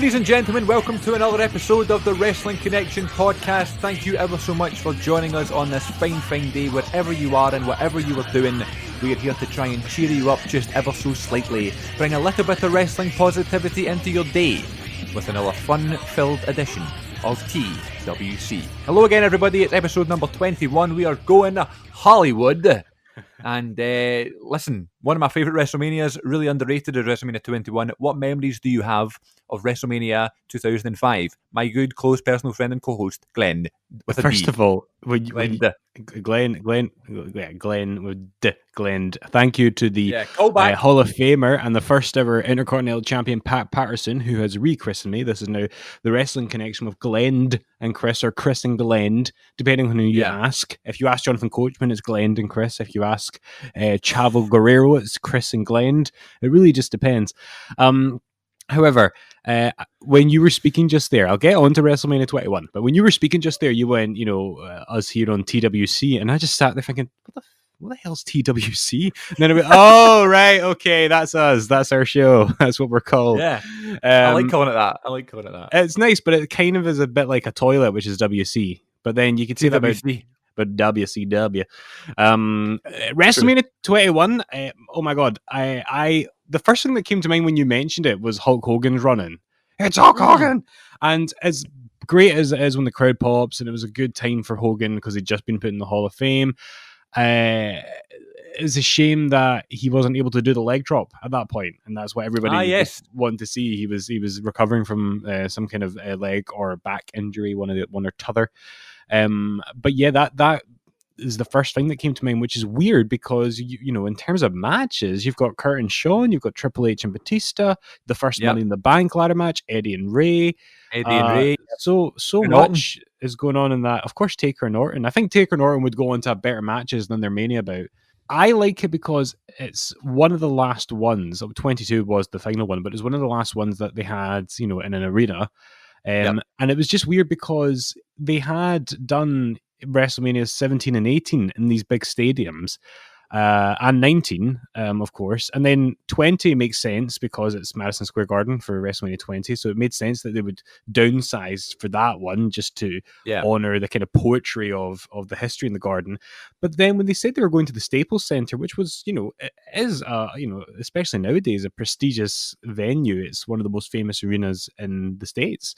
Ladies and gentlemen, welcome to another episode of the Wrestling Connection podcast. Thank you ever so much for joining us on this fine day, wherever you are and whatever you are doing. We are here to try and cheer you up just ever so slightly, bring a little bit of wrestling positivity into your day with another fun-filled edition of TWC. Hello again, everybody. It's episode number 21. We are going Hollywood. And listen, one of my favourite WrestleManias, really underrated, is WrestleMania 21. What memories do you have of WrestleMania 2005? My good, close personal friend and co-host, Glenn. First of all, Glenn. Thank you to the Hall of Famer and the first ever Intercontinental Champion, Pat Patterson, who has rechristened me. This is now the Wrestling Connection with Glend and Chris, or Chris and Glend, depending on who you ask. If you ask Jonathan Coachman, it's Glend and Chris. If you ask Chavo Guerrero, it's Chris and Glend. It really just depends. However, when you were speaking just there, I'll get on to WrestleMania 21, but when you were speaking just there, you went, us here on TWC, and I just sat there thinking, what the hell's TWC? And then I went, oh, right, okay, that's us. That's our show. That's what we're called. Yeah, I like calling it that. It's nice, but it kind of is a bit like a toilet, which is WC. But then you can see that about WCW. WrestleMania 21, oh my God, I the first thing that came to mind when you mentioned it was Hulk Hogan's running. It's Hulk Hogan! And as great as it is when the crowd pops, and it was a good time for Hogan because he'd just been put in the Hall of Fame, it's a shame that he wasn't able to do the leg drop at that point, and that's what everybody wanted to see. He was recovering from some kind of leg or back injury, one or t'other. But yeah, that is the first thing that came to mind, which is weird because you know, in terms of matches, you've got Kurt and Shawn, you've got Triple H and Batista, the first Money in the Bank ladder match, Eddie and Ray. So much is going on in that. Of course, Taker and Orton. I think Taker and Orton would go on to have better matches than their Mania bout. I like it because it's one of the last ones. 22 was the final one, but it's one of the last ones that they had, in an arena. And it was just weird because they had done WrestleMania 17 and 18 in these big stadiums, and 19, of course. And then 20 makes sense because it's Madison Square Garden for WrestleMania 20. So it made sense that they would downsize for that one just to honor the kind of poetry of the history in the Garden. But then when they said they were going to the Staples Center, which was, it is, especially nowadays, a prestigious venue. It's one of the most famous arenas in the States.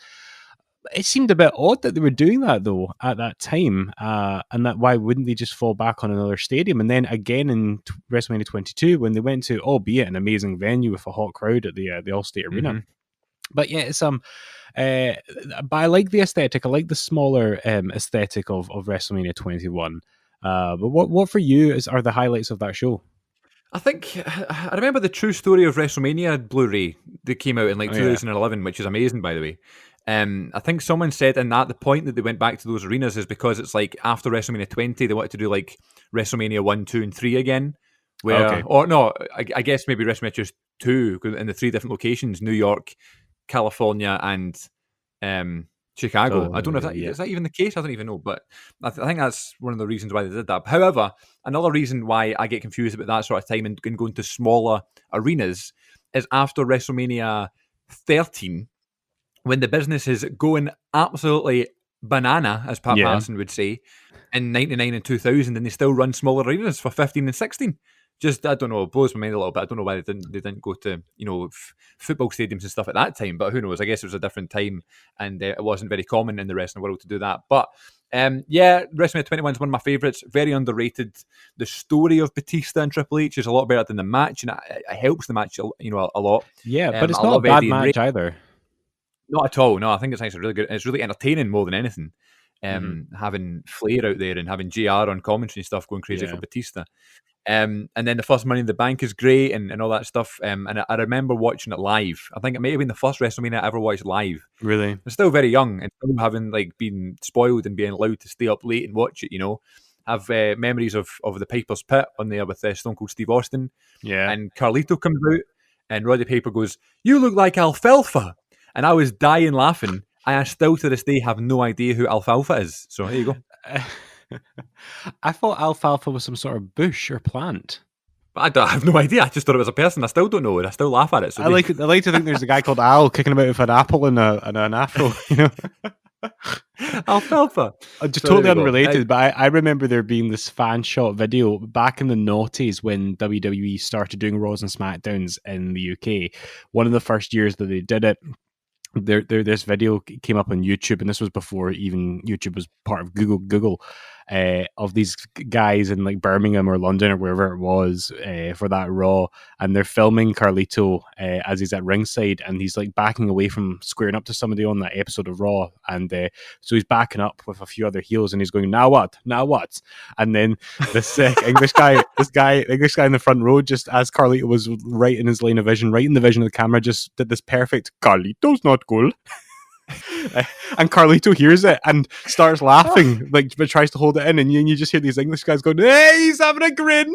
It seemed a bit odd that they were doing that, though, at that time, and that why wouldn't they just fall back on another stadium? And then again in WrestleMania 22, when they went to, albeit an amazing venue with a hot crowd at the Allstate Arena. But yeah, it's but I like the aesthetic. I like the smaller aesthetic of WrestleMania 21. But what for you are the highlights of that show? I think I remember the True Story of WrestleMania Blu-ray that came out in 2011, which is amazing, by the way. I think someone said in that the point that they went back to those arenas is because it's like after WrestleMania 20, they wanted to do like WrestleMania 1, 2, and 3 again. Or no, I guess maybe WrestleMania just 2 in the 3 different locations: New York, California, and Chicago. I don't know if is that even the case. I don't even know, but I think that's one of the reasons why they did that. However, another reason why I get confused about that sort of time and going to smaller arenas is after WrestleMania 13. When the business is going absolutely banana, as Pat Patterson would say, in 99 and 2000, and they still run smaller arenas for 15 and 16. Just, I don't know, it blows my mind a little bit. I don't know why they didn't go to, football stadiums and stuff at that time, but who knows? I guess it was a different time, and it wasn't very common in the wrestling world to do that. But, WrestleMania 21 is one of my favourites, very underrated. The story of Batista and Triple H is a lot better than the match, and it helps the match, a lot. Yeah, but it's not a bad match either. Not at all. No, I think it's actually really good. It's really entertaining more than anything. Having Flair out there and having JR on commentary and stuff going crazy for Batista. And then the first Money in the Bank is great and all that stuff. And I remember watching it live. I think it may have been the first WrestleMania I ever watched live. Really? I'm still very young and still having been spoiled and being allowed to stay up late and watch it, Have memories of the Piper's Pit on there with Stone Cold Steve Austin. Yeah. And Carlito comes out and Roddy Piper goes, "You look like Alfalfa." And I was dying laughing. I still to this day have no idea who Alfalfa is. So there you go. I thought alfalfa was some sort of bush or plant. But I have no idea. I just thought it was a person. I still don't know, and I still laugh at it. So I like to think there's a guy called Al kicking about with an apple and an afro. You know, Alfalfa. Just totally unrelated, but I remember there being this fan shot video back in the noughties when WWE started doing Raws and SmackDowns in the UK. One of the first years that they did it, this video came up on YouTube, and this was before even YouTube was part of Google, of these guys in like Birmingham or London or wherever it was for that Raw, and they're filming Carlito as he's at ringside, and he's like backing away from squaring up to somebody on that episode of Raw, and so he's backing up with a few other heels, and he's going, now what, and then this English guy in the front row, just as Carlito was right in his line of vision, right in the vision of the camera, just did this perfect Carlito's not cool. And Carlito hears it and starts laughing, like, but tries to hold it in, and you just hear these English guys going, "Hey, he's having a grin!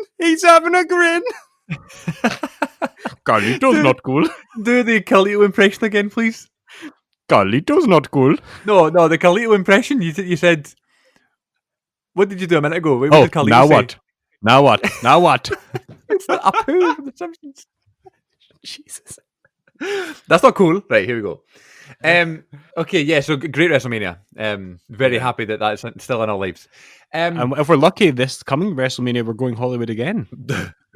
Carlito's not cool." Do the Carlito impression again, please. Carlito's not cool. No, the Carlito impression. You said. What did you do a minute ago? What did Carlito now say? What? Now what? It's like Apu from The Simpsons. Jesus, that's not cool. Right, here we go. Okay, yeah, so great WrestleMania. Very happy that that's still in our lives. And if we're lucky, this coming WrestleMania, we're going Hollywood again.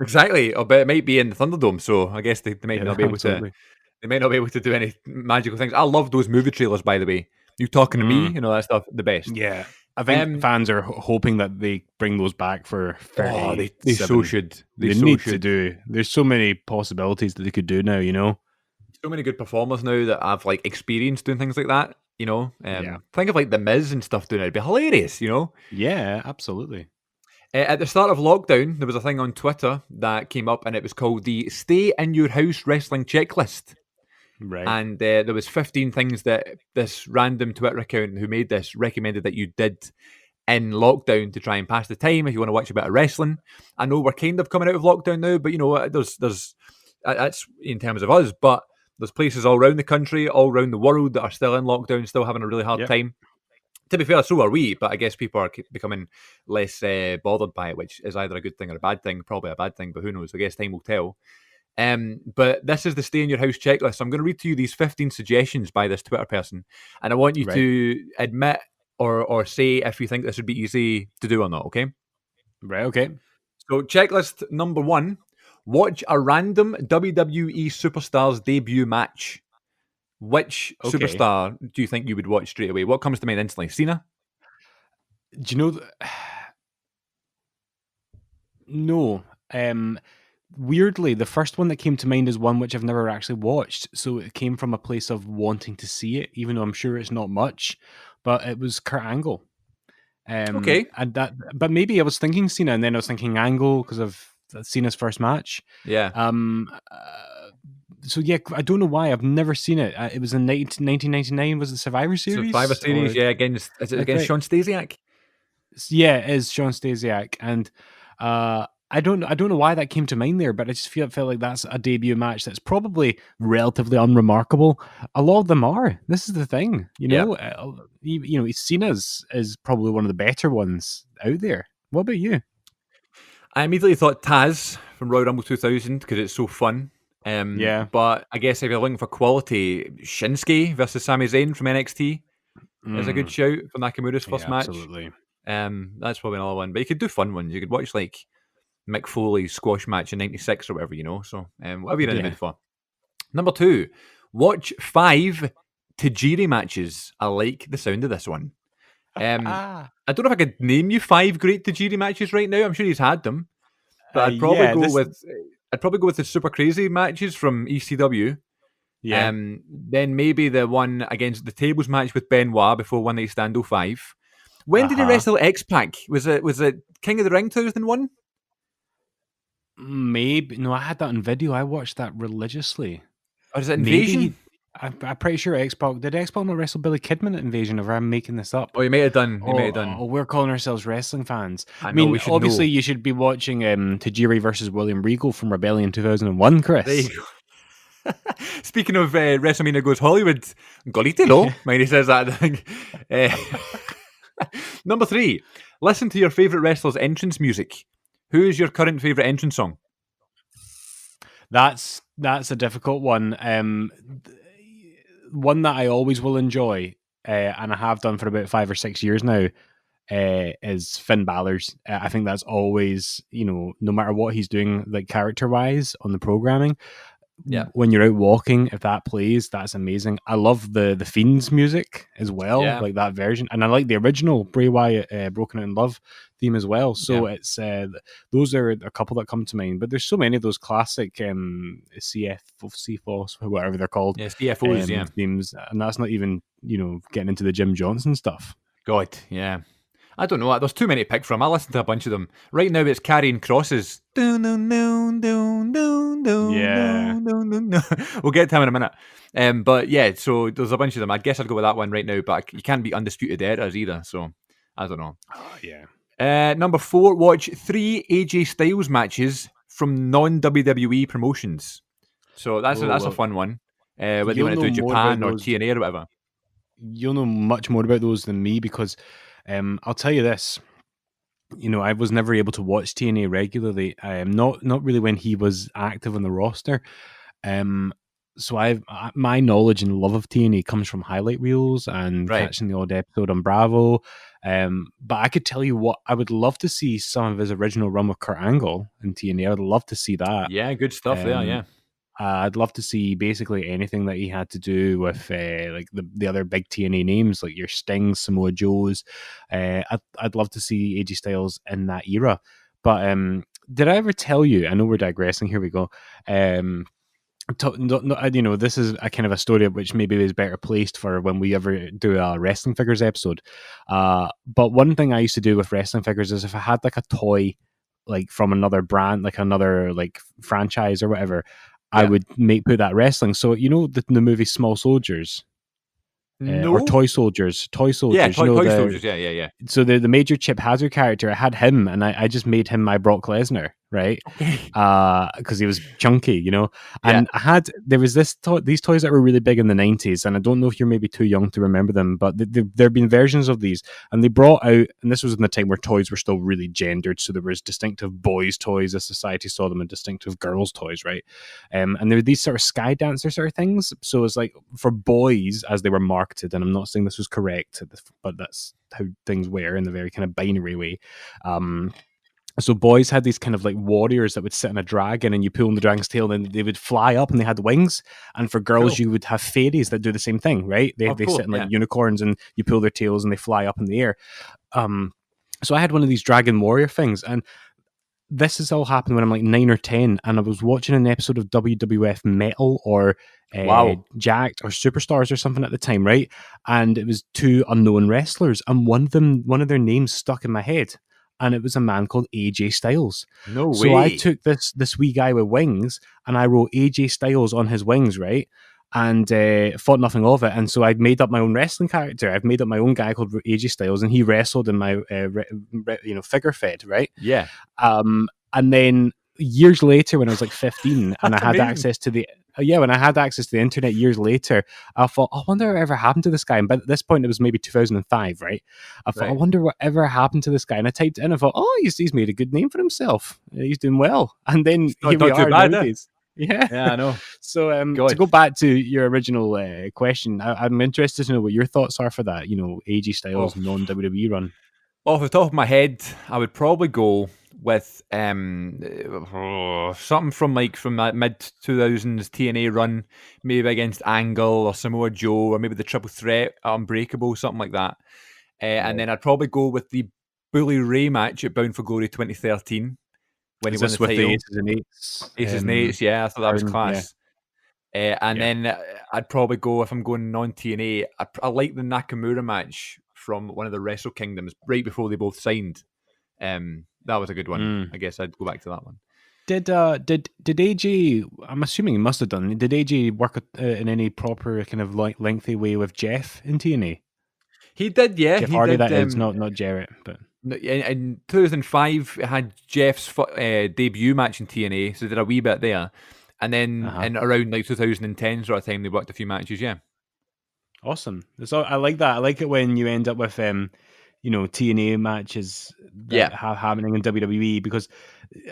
Exactly, but it might be in the Thunderdome, so I guess they might not be able to. They might not be able to do any magical things. I love those movie trailers, by the way. You Talking to Me, that stuff, the best. Yeah, I think fans are hoping that they bring those back for 30. Oh, they so should. They need to do. There's so many possibilities that they could do now. So many good performers now that I've like experienced doing things like that. Think of like The Miz and stuff doing it. It'd be hilarious. Yeah, absolutely. At the start of lockdown, there was a thing on Twitter that came up, and it was called the Stay in Your House Wrestling Checklist. Right. And there was 15 things that this random Twitter account who made this recommended that you did in lockdown to try and pass the time if you want to watch a bit of wrestling. I know we're kind of coming out of lockdown now, but there's that's in terms of us, but there's places all around the country, all around the world that are still in lockdown, still having a really hard time. To be fair, so are we, but I guess people are becoming less bothered by it, which is either a good thing or a bad thing. Probably a bad thing, but who knows? I guess time will tell. But this is the Stay in Your House checklist. So I'm going to read to you these 15 suggestions by this Twitter person, and I want you to admit or say if you think this would be easy to do or not, okay? Right, okay. So checklist number 1, watch a random WWE superstar's debut match. Which superstar do you think you would watch straight away? What comes to mind instantly? Cena? Do you know... No. Weirdly, the first one that came to mind is one which I've never actually watched. So it came from a place of wanting to see it, even though I'm sure it's not much. But it was Kurt Angle. Okay. And but maybe I was thinking Cena, and then I was thinking Angle because of Cena's first match. Yeah. So yeah, I don't know why. I've never seen it. It was in 1999. Was it Survivor Series? Survivor Series, yeah. Against Shawn Stasiak? Yeah, it is Shawn Stasiak, and I don't know why that came to mind there, but I just felt like that's a debut match that's probably relatively unremarkable. A lot of them are. This is the thing, Cena's is probably one of the better ones out there. What about you? I immediately thought Taz from Royal Rumble 2000 because it's so fun. But I guess if you're looking for quality, Shinsuke versus Sami Zayn from NXT is a good shout for Nakamura's first match. Absolutely. That's probably another one. But you could do fun ones. You could watch like Mick Foley's squash match in '96 or whatever, So whatever you're in the mood for. Number 2, watch 5 Tajiri matches. I like the sound of this one. I don't know if I could name you 5 great Tajiri matches right now. I'm sure he's had them, but I'd probably go with the Super Crazy matches from ECW. Yeah. Then maybe the one against the tables match with Benoit before One Night Stand 05. When did he wrestle X-Pac? Was it King of the Ring 2001? Maybe. No, I had that on video. I watched that religiously. Or is it Invasion? I'm pretty sure X-Pac... Did X-Pac not wrestle Billy Kidman at Invasion, or I'm making this up? Oh, you may have done. Oh, we're calling ourselves wrestling fans. I mean, obviously you should be watching Tajiri versus William Regal from Rebellion 2001, Chris. There you go. Speaking of WrestleMania Goes Hollywood, Golitelo, when he says that thing. Number 3, listen to your favourite wrestler's entrance music. Who is your current favourite entrance song? That's a difficult one. One that I always will enjoy, and I have done for about 5 or 6 years now, is Finn Balor's. I think that's always, no matter what he's doing, like character wise on the programming. Yeah. When you're out walking, if that plays, that's amazing. I love the Fiend's music as well, like that version, and I like the original Bray Wyatt "Broken Out in Love" theme as well. So it's those are a couple that come to mind. But there's so many of those classic CFOs, whatever they're called, CFOs, themes, and that's not even getting into the Jim Johnson stuff. God, yeah. I don't know. There's too many to pick from. I listen to a bunch of them. Right now it's Carrying Crosses. Yeah. We'll get to him in a minute. But yeah, so there's a bunch of them. I guess I'd go with that one right now, but you can't be Undisputed Eras either, so I don't know. Oh, yeah. Number 4, watch 3 AJ Styles matches from non-WWE promotions. So that's a fun one. Whether you want to do Japan or TNA or whatever. You'll know much more about those than me because I'll tell you this. I was never able to watch TNA regularly. Not really when he was active on the roster. So my knowledge and love of TNA comes from highlight reels and catching the odd episode on Bravo. But I could tell you what, I would love to see some of his original run with Kurt Angle in TNA. I'd love to see that. Yeah, good stuff there. Yeah. I'd love to see basically anything that he had to do with like the other big TNA names, like your Stings, Samoa Joes. I'd love to see AJ Styles in that era. But did I ever tell you? I know we're digressing. Here we go. This is a kind of a story which maybe is better placed for when we ever do a wrestling figures episode. But one thing I used to do with wrestling figures is if I had like a toy, like from another brand, like another like franchise or whatever, I would put that wrestling. So the movie Small Soldiers. Or Toy Soldiers. Yeah, Toy Soldiers. Yeah. So the major Chip Hazard character, I had him, and I just made him my Brock Lesnar, right? Because he was chunky, And there was these toys that were really big in the 90s, and I don't know if you're maybe too young to remember them, but there have been versions of these, and they brought out, and this was in the time where toys were still really gendered, so there was distinctive boys' toys as society saw them, and distinctive girls' toys, right? And there were these sort of Sky Dancer sort of things, so it's like for boys as they were marketed, and I'm not saying this was correct, but that's how things were in the very kind of binary way. So boys had these kind of like warriors that would sit on a dragon, and you pull on the dragon's tail, and they would fly up, and they had wings. And for girls, you would have fairies that do the same thing, right? They sit in like unicorns, and you pull their tails, and they fly up in the air. So I had one of these dragon warrior things, and this has all happened when I'm like 9 or 10, and I was watching an episode of WWF Metal or Jacked or Superstars or something at the time, right? And it was 2 unknown wrestlers, and one of their names stuck in my head. And it was a man called AJ Styles. No way. So I took this wee guy with wings, and I wrote AJ Styles on his wings, right? And thought nothing of it. And so I'd made up my own wrestling character. I've made up my own guy called AJ Styles, and he wrestled in my figure fed, right? Yeah. And then years later, when I was like 15, and I had access to the when I had access to the internet years later, I thought, I wonder what ever happened to this guy. And by this point, it was maybe 2005, right? I thought, I wonder what ever happened to this guy. And I typed in, I thought, he's made a good name for himself. He's doing well. And then here we are nowadays. Yeah, I know. So to go back to your original question, I'm interested to know what your thoughts are for that. AJ Styles non-WWE run. Off the top of my head, I would probably go with something from that mid 2000s TNA run, maybe against Angle or Samoa Joe, or maybe the Triple Threat Unbreakable, something like that. And then I'd probably go with the Bully Ray match at Bound for Glory 2013 when he won the title. The Aces and Eights? Aces and Eights, yeah, I thought that was class. Yeah. Then I'd probably go, if I'm going non-TNA, I like the Nakamura match from one of the Wrestle Kingdoms right before they both signed. That was a good one. I guess I'd go back to that one. Did AJ? I'm assuming he must have done. Did AJ work in any proper kind of lengthy way with Jeff in TNA? He did, yeah. Jeff Hardy, that is, not Jarrett, but in 2005, it had Jeff's debut match in TNA, so they did a wee bit there, and then in around like 2010 sort of time, they worked a few matches. Yeah, awesome. So I like that. I like it when you end up with TNA matches that have happening in WWE, because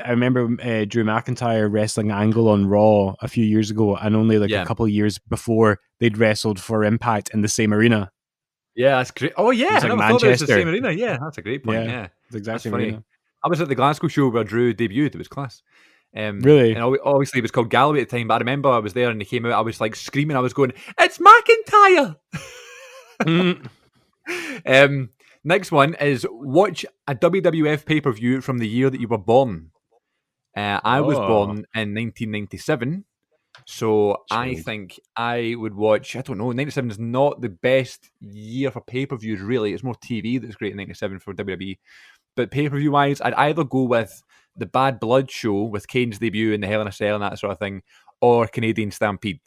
I remember Drew McIntyre wrestling Angle on Raw a few years ago, and only a couple of years before they'd wrestled for Impact in the same arena. Yeah, that's great. Oh yeah, I never thought it was the same arena. Yeah, that's a great point. Yeah, it's exactly same arena. I was at the Glasgow show where Drew debuted. It was class. Really? And obviously it was called Galloway at the time, but I remember I was there and he came out, I was like screaming, I was going, "It's McIntyre!" Next one is watch a WWF pay-per-view from the year that you were born. I was born in 1997, so I think I would watch, I don't know, 97 is not the best year for pay-per-views really. It's more TV that's great in 97 for WWE. But pay-per-view wise, I'd either go with the Bad Blood show with Kane's debut in the Hell in a Cell and that sort of thing, or Canadian Stampede.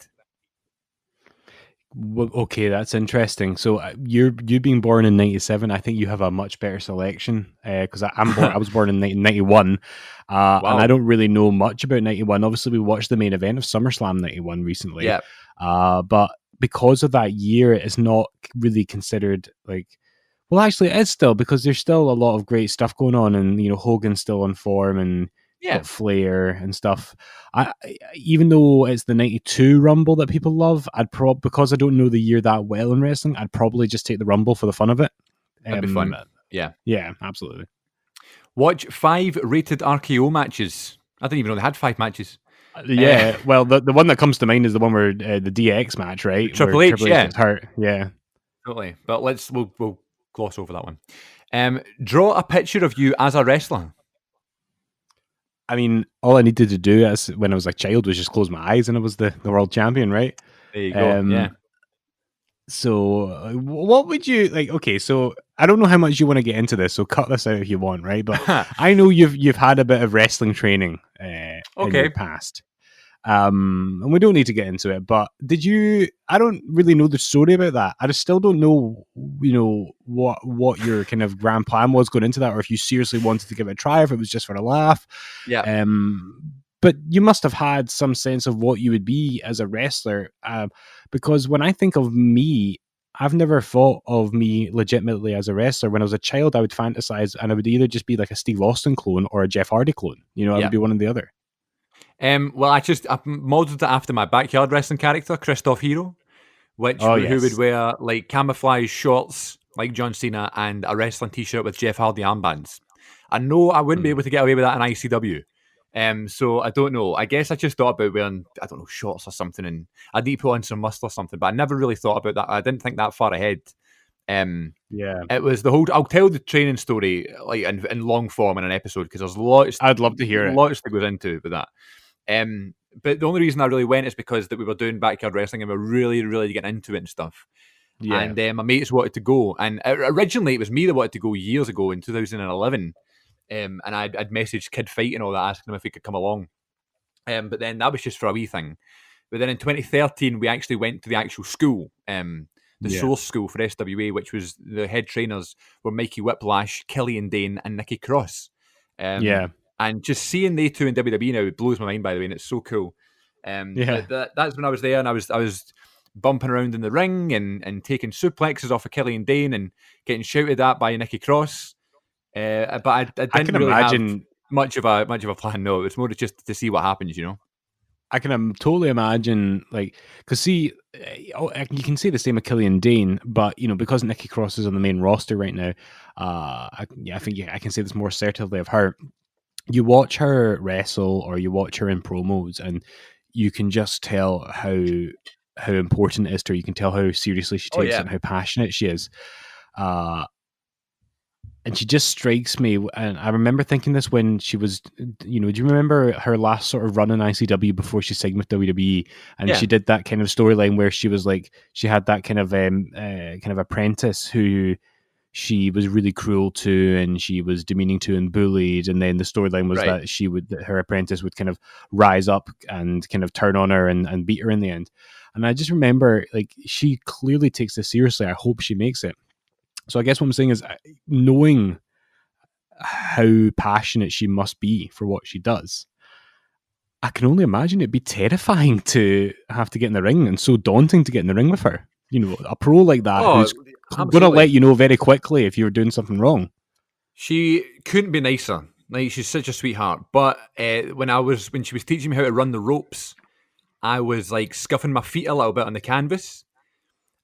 Okay, that's interesting. So you being born in 97, I think you have a much better selection, because I was born in 1991, wow. And I don't really know much about 91. Obviously, we watched the main event of SummerSlam 91 recently, but because of that year, it is not really considered like. Well, actually, it is still, because there's still a lot of great stuff going on, and Hogan's still on form, and got Flair and stuff. Even though it's the 92 Rumble that people love, because I don't know the year that well in wrestling, I'd probably just take the Rumble for the fun of it. That'd be fun. Yeah, absolutely. Watch 5 rated RKO matches. I didn't even know they had 5 matches. Well, the one that comes to mind is the one where the DX match, right? Triple H gets hurt. Yeah, totally. But we'll gloss over that one. Draw a picture of you as a wrestler. I mean, all I needed to do when I was a child was just close my eyes and I was the world champion, right? There you go. So what would you like? Okay, so I don't know how much you want to get into this, so cut this out if you want, right? But I know you've had a bit of wrestling training in your past. And we don't need to get into it, but I don't really know the story about that. I just still don't know, what your kind of grand plan was going into that, or if you seriously wanted to give it a try, if it was just for a laugh. Yeah. But you must have had some sense of what you would be as a wrestler, because when I think of me, I've never thought of me legitimately as a wrestler. When I was a child, I would fantasize, and I would either just be like a Steve Austin clone or a Jeff Hardy clone. I would be one or the other. Well, I modeled it after my backyard wrestling character, Christoph Hero, who would wear like camouflage shorts like John Cena and a wrestling t-shirt with Jeff Hardy armbands. I know I wouldn't be able to get away with that in ICW. So I don't know. I guess I just thought about wearing, I don't know, shorts or something, and I'd need to put on some muscle or something, but I never really thought about that. I didn't think that far ahead. It was the whole. I'll tell the training story like in long form in an episode, because there's lots. I'd love to hear it. Lots that goes into with that. But the only reason I really went is because that we were doing backyard wrestling and we were really, really getting into it and stuff. Yeah. And my mates wanted to go, and originally it was me that wanted to go years ago in 2011. And I'd messaged Kid Fight and all that, asking him if he could come along. But then that was just for a wee thing. But then in 2013, we actually went to the actual school, the Source School for SWA, which was the head trainers were Mikey Whiplash, Killian Dane, and Nikki Cross. And just seeing they two in WWE now, it blows my mind, by the way, and it's so cool. That's when I was there, and I was bumping around in the ring and taking suplexes off of Killian Dane and getting shouted at by Nikki Cross. But I didn't really have much of a plan. No, it's more just to see what happens, I can totally imagine, like, because see, you can say the same of Killian Dane, but because Nikki Cross is on the main roster right now, I think I can say this more assertively of her. You watch her wrestle or you watch her in promos, and you can just tell how important it is to her. You can tell how seriously she takes it and how passionate she is. And she just strikes me. And I remember thinking this when she was, do you remember her last sort of run in ICW before she signed with WWE? And she did that kind of storyline where she was like, she had that kind of apprentice who she was really cruel to, and she was demeaning to and bullied. And then the storyline was that her apprentice would kind of rise up and kind of turn on her and beat her in the end. And I just remember, like, she clearly takes this seriously. I hope she makes it. So I guess what I'm saying is, knowing how passionate she must be for what she does, I can only imagine it'd be terrifying to have to get in the ring, and so daunting to get in the ring with her. A pro like that who's going to let you know very quickly if you're doing something wrong. She couldn't be nicer. Like, she's such a sweetheart. But when she was teaching me how to run the ropes, I was like scuffing my feet a little bit on the canvas,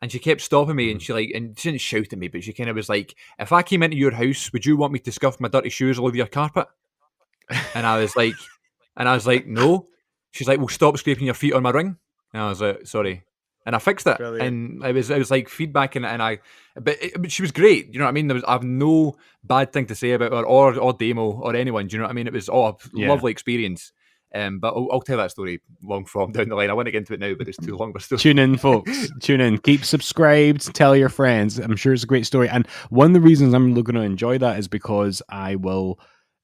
and she kept stopping me, and she didn't shout at me, but she kind of was like, "If I came into your house, would you want me to scuff my dirty shoes all over your carpet?" And I was like, "No." She's like, "Well, stop scraping your feet on my ring." And I was like, "Sorry." And I fixed it. Brilliant. And it was like feedback, but she was great. You know what I mean? I have no bad thing to say about her or Damo or anyone. Do you know what I mean? It was a lovely experience. But I'll tell that story long from down the line. I want to get into it now, but it's too long. But still, tune in, folks. Tune in. Keep subscribed. Tell your friends. I'm sure it's a great story. And one of the reasons I'm going to enjoy that is because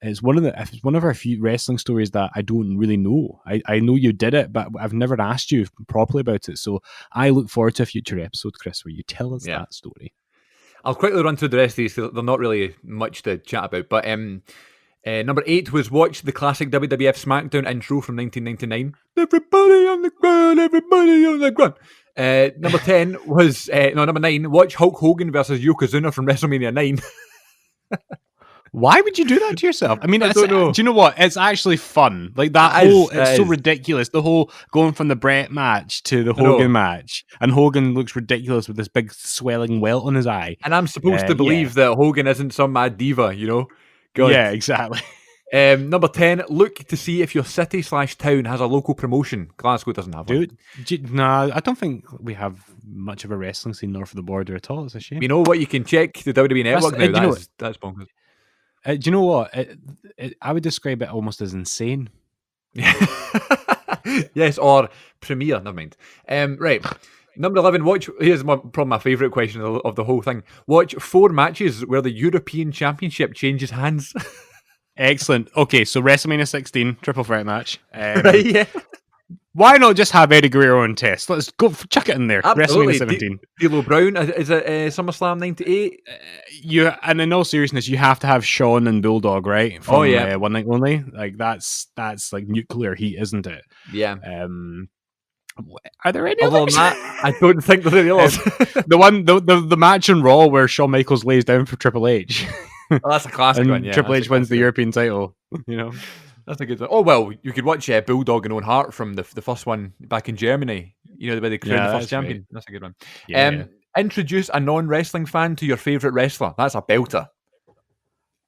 it's one of our few wrestling stories that I don't really know. I know you did it, but I've never asked you properly about it. So I look forward to a future episode, Chris, where you tell us that story. I'll quickly run through the rest of these. They're not really much to chat about, but number 8 was watch the classic WWF SmackDown intro from 1999. Everybody on the ground, everybody on the ground. Number 10 was number 9. Watch Hulk Hogan versus Yokozuna from WrestleMania 9. Why would you do that to yourself? I mean, I don't know. Do you know what? It's actually fun. Like it's so ridiculous. The whole going from the Brett match to the Hogan match, and Hogan looks ridiculous with this big swelling welt on his eye. And I'm supposed to believe that Hogan isn't some mad diva, you know? God. Yeah, exactly. Number 10, look to see if your city/town has a local promotion. Glasgow doesn't have one. Nah, I don't think we have much of a wrestling scene north of the border at all. It's a shame. You know what? You can check the WWE Network now. That's bonkers. Do you know what? I would describe it almost as insane. Yes, or premiere. Never mind. Right. Number 11, here's probably my favourite question of the whole thing. Watch 4 matches where the European Championship changes hands. Excellent. Okay, so WrestleMania 16, triple threat match. Right, yeah. Why not just have Eddie Guerrero on test? Let's go chuck it in there. Absolutely. WrestleMania 17. D'Lo Brown, is it SummerSlam 98? And in all seriousness, you have to have Shawn and Bulldog, right? From, One Night Only. Like that's like nuclear heat, isn't it? Yeah. Are there any other than that? I don't think there are others. the match in Raw where Shawn Michaels lays down for Triple H. Oh, that's a classic one. Yeah, Triple H wins the European title. You know. That's a good one. Oh, well, you could watch Bulldog and Owen Hart from the first one back in Germany. You know, the way they crowned the first champion. Right. That's a good one. Yeah. Introduce a non-wrestling fan to your favourite wrestler. That's a belter.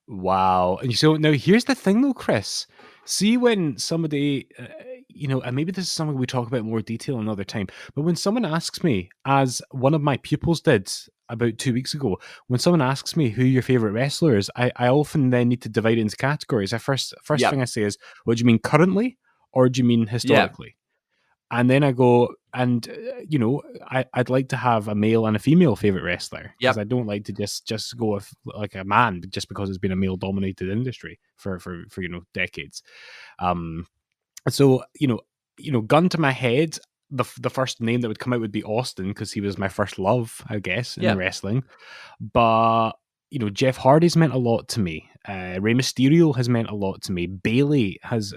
Wow. And so now here's the thing though, Chris. See when somebody, and maybe this is something we talk about in more detail another time, but when someone asks me, as one of my pupils did about 2 weeks ago, when someone asks me who your favorite wrestler is, I often then need to divide it into categories. First thing I say is, what do you mean currently, or do you mean historically? Yep. And then I go, and I'd like to have a male and a female favorite wrestler, because I don't like to just go with like a man just because it's been a male dominated industry for decades. So gun to my head, the first name that would come out would be Austin, because he was my first love, I guess, in wrestling. But Jeff Hardy's meant a lot to me. Rey Mysterio has meant a lot to me. Bayley has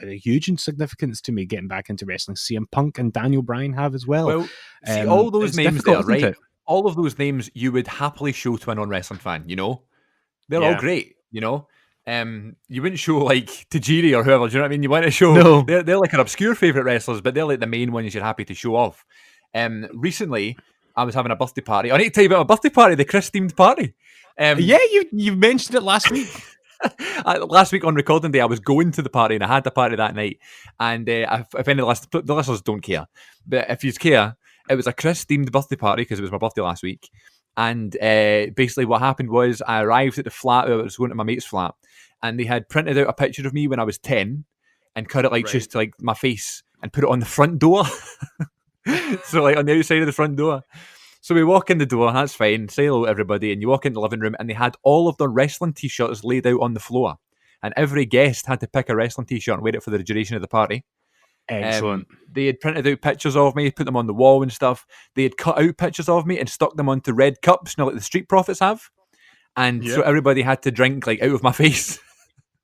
a huge significance to me getting back into wrestling. CM Punk and Daniel Bryan have as well. Well, see, all those names there, right? All of those names you would happily show to a non-wrestling fan, They're all great, You wouldn't show like Tajiri or whoever, do you know what I mean? You want to show, they're like an obscure favourite wrestlers, but they're like the main ones you're happy to show off. Recently, I was having a birthday party. I need to tell you about a birthday party, the Chris-themed party. You mentioned it last week. Last week on recording day, I was going to the party, and I had the party that night. And if any of the listeners don't care, but if you care, it was a Chris-themed birthday party because it was my birthday last week. And basically what happened was I arrived at the flat. I was going to my mate's flat, and they had printed out a picture of me when I was 10 and cut it just to like my face and put it on the front door. So like on the outside of the front door. So we walk in the door, that's fine, say hello to everybody, and you walk in the living room, and they had all of their wrestling t-shirts laid out on the floor. And every guest had to pick a wrestling t-shirt and wear it for the duration of the party. Excellent. They had printed out pictures of me, put them on the wall and stuff. They had cut out pictures of me and stuck them onto red cups, like the Street Profits have. And so everybody had to drink like out of my face.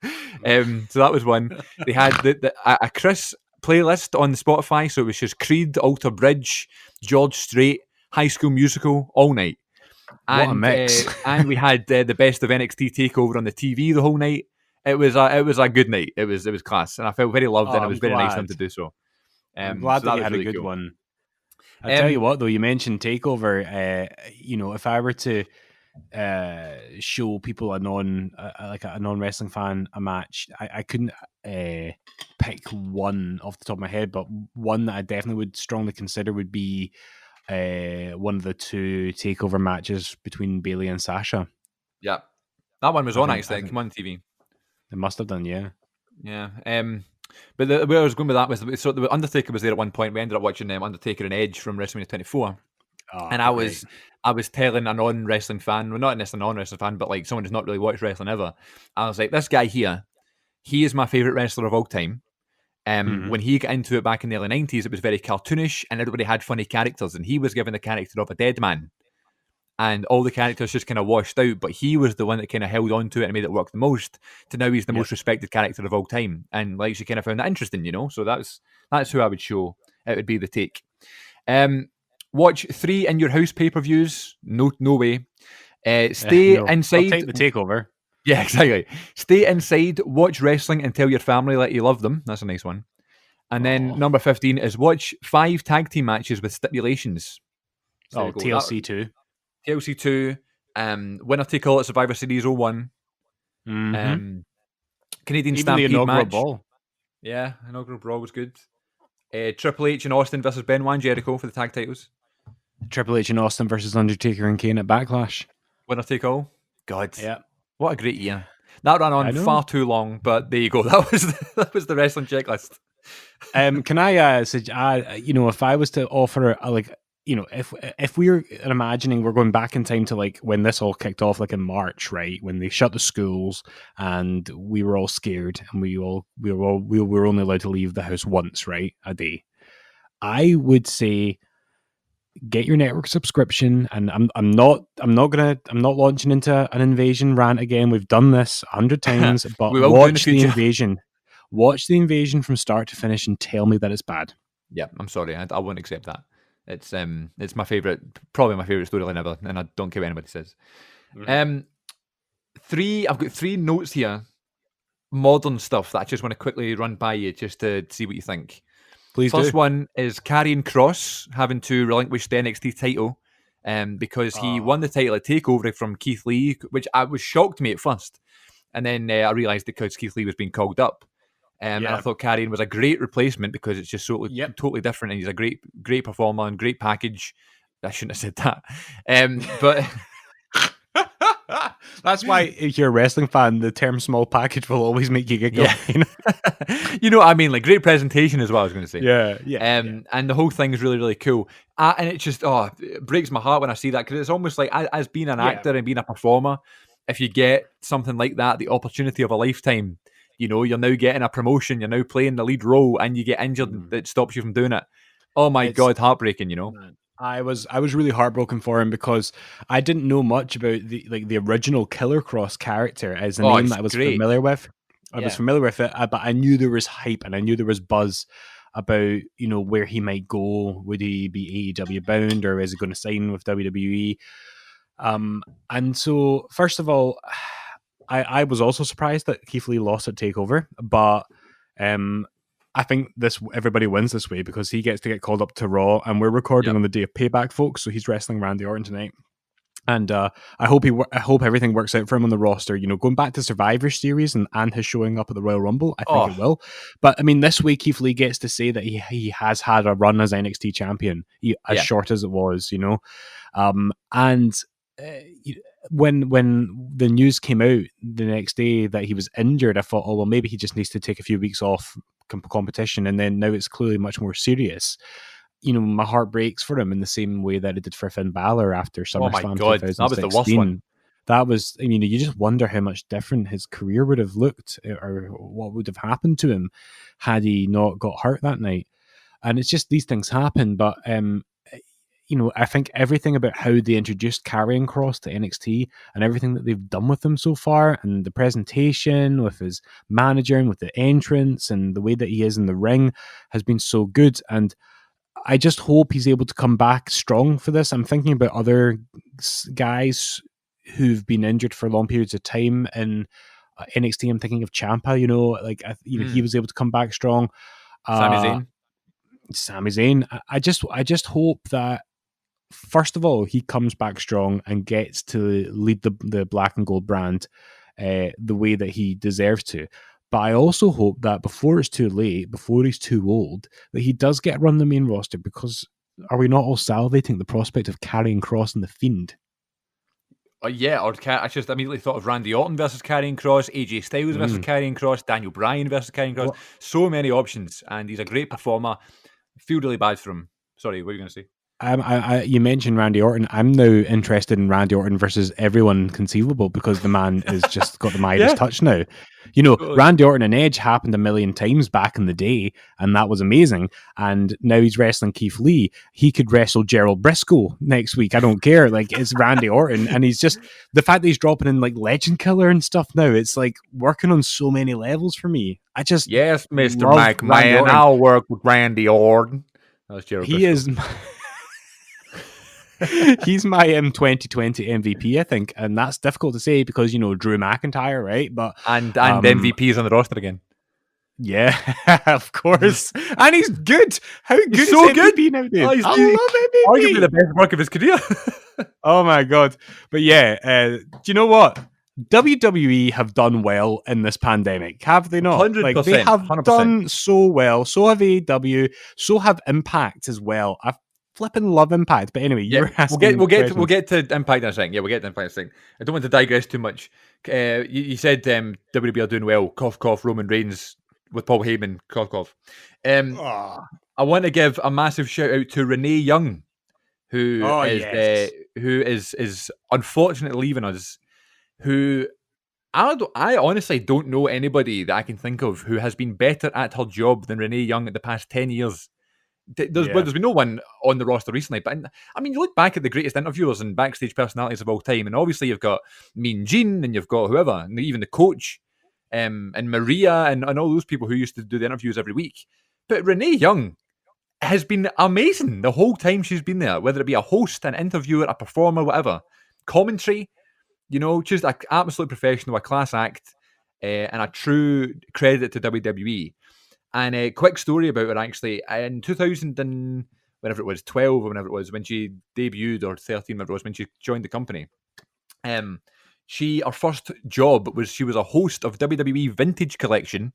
So that was one. They had a Chris playlist on Spotify, so it was just Creed, Alter Bridge, George Strait, High School Musical all night. What a mix. And we had the best of NXT Takeover on the TV the whole night. It was a good night. It was class, and I felt very loved, and it was very nice of them to do so. I'm glad that you had a good one. I tell you what, though, you mentioned Takeover. If I were to show people a non wrestling fan a match, I couldn't pick one off the top of my head, but one that I definitely would strongly consider would be one of the two Takeover matches between Bayley and Sasha. Yeah, that one was on actually. It came on TV. It must have done, yeah. Yeah. But where I was going with that was the Undertaker was there at one point. We ended up watching Undertaker and Edge from WrestleMania 24. And I was telling a non-wrestling fan, well, not necessarily a non-wrestling fan, but like someone who's not really watched wrestling ever. I was like, this guy here, he is my favourite wrestler of all time. When he got into it back in the early 90s, it was very cartoonish and everybody had funny characters. And he was given the character of a dead man. And all the characters just kind of washed out, but he was the one that kind of held on to it and made it work the most. To now he's the most respected character of all time, and like she kind of found that interesting, So that's who I would show. It would be the take. Watch 3 in your house pay-per-views. No way. Stay inside. I'll take the Takeover. Yeah, exactly. Stay inside. Watch wrestling and tell your family that you love them. That's a nice one. And then number 15 is watch 5 tag team matches with stipulations. So TLC 2. TLC 2, winner take all at Survivor Series 01, Canadian Even Stampede the inaugural match. Brawl. Yeah, inaugural Brawl was good. Triple H and Austin versus Benoit and Jericho for the tag titles. Triple H and Austin versus Undertaker and Kane at Backlash. Winner take all. God, yeah, what a great year. That ran on far too long, but there you go. That was the wrestling checklist. Can I if I was to offer if we're imagining we're going back in time to like when this all kicked off, like in March, right, when they shut the schools and we were all scared and we were only allowed to leave the house once, right, a day, I would say get your network subscription. And I'm not launching into an invasion rant again. We've done this 100 times, but watch the invasion. Watch the invasion from start to finish and tell me that it's bad. Yeah, I'm sorry, I won't accept that. It's my favorite, probably my favorite storyline ever, and I don't care what anybody says. I've got 3 notes here, modern stuff that I just want to quickly run by you just to see what you think. Please. First one is Karrion Kross having to relinquish the NXT title, because he won the title at Takeover from Keith Lee, which was shocked me at first, and then I realised because Keith Lee was being called up. And I thought Karrion was a great replacement because it's just totally different, and he's a great performer and great package. I shouldn't have said that, but that's why if you're a wrestling fan, the term "small package" will always make you giggle. Yeah. You know what I mean? Like great presentation is what I was going to say. Yeah. And the whole thing is really, really cool. And it just it breaks my heart when I see that, because it's almost like as being an actor and being a performer, if you get something like that, the opportunity of a lifetime. You're now getting a promotion, you're now playing the lead role, and you get injured that stops you from doing it. Oh my God, heartbreaking, Man. I was really heartbroken for him because I didn't know much about the original Killer Kross character as a name that I was familiar with. I was familiar with it, but I knew there was hype and I knew there was buzz about, where he might go. Would he be AEW bound, or is he going to sign with WWE? And so, first of all, I was also surprised that Keith Lee lost at TakeOver, but I think everybody wins this way because he gets to get called up to Raw, and we're recording on the day of Payback, folks. So he's wrestling Randy Orton tonight, and I hope everything works out for him on the roster. Going back to Survivor Series and his showing up at the Royal Rumble, I think it will. But I mean, this way Keith Lee gets to say that he has had a run as NXT champion, as short as it was, When the news came out the next day that he was injured, I thought, oh well, maybe he just needs to take a few weeks off competition, and then now it's clearly much more serious. My heart breaks for him in the same way that it did for Finn Balor after SummerSlam 2016. That was the worst one. That was, you just wonder how much different his career would have looked, or what would have happened to him had he not got hurt that night. And it's just these things happen, but I think everything about how they introduced Karrion Kross to NXT and everything that they've done with him so far, and the presentation with his manager and with the entrance and the way that he is in the ring has been so good. And I just hope he's able to come back strong for this. I'm thinking about other guys who've been injured for long periods of time in NXT. I'm thinking of Ciampa. He was able to come back strong. Sami Zayn. I just hope that, first of all, he comes back strong and gets to lead the Black and Gold brand the way that he deserves to. But I also hope that before it's too late, before he's too old, that he does get run the main roster, because are we not all salivating the prospect of Karrion Kross and The Fiend? I just immediately thought of Randy Orton versus Karrion Kross, AJ Styles versus Karrion Kross, Daniel Bryan versus Karrion Kross. So many options, and he's a great performer. I feel really bad for him. Sorry, what are you going to say? You mentioned Randy Orton. I'm now interested in Randy Orton versus everyone conceivable, because the man has just got the Midas touch now. Randy Orton and Edge happened a million times back in the day, and that was amazing. And now he's wrestling Keith Lee. He could wrestle Gerald Briscoe next week. I don't care. It's Randy Orton, and he's just, the fact that he's dropping in Legend Killer and stuff now, it's working on so many levels for me. I just Mr. McMahon, I'll work with Randy Orton. That was Gerald Briscoe. He's my 2020 MVP, I think, and that's difficult to say because Drew McIntyre, right? But and MVP's on the roster again. Yeah, of course, and he's good. How good is so MVP good nowadays? I love MVP. Arguably the best work of his career. Oh my god! But do you know what? WWE have done well in this pandemic, have they not? 100%, they have 100%. done so well. So have AEW. So have Impact as well. I flipping love Impact, but anyway, you're asking. We'll get to Impact in a second. Yeah, we'll get to Impact in a second. I don't want to digress too much. You said WWE are doing well. Cough, cough. Roman Reigns with Paul Heyman. Cough, cough. I want to give a massive shout out to Renee Young, who is unfortunately leaving us. Who I honestly don't know anybody that I can think of who has been better at her job than Renee Young in the past 10 years. There's been no one on the roster recently, but I mean, you look back at the greatest interviewers and backstage personalities of all time, and obviously you've got Mean Gene, and you've got whoever, and even the coach, and Maria, and all those people who used to do the interviews every week. But Renee Young has been amazing the whole time she's been there, whether it be a host, an interviewer, a performer, whatever. Commentary, just an absolute professional, a class act, and a true credit to WWE. And a quick story about her, actually. In 2000 and whenever it was, 12 or whenever it was, when she debuted, or 13, whenever it was, when she joined the company, her first job was she was a host of WWE Vintage Collection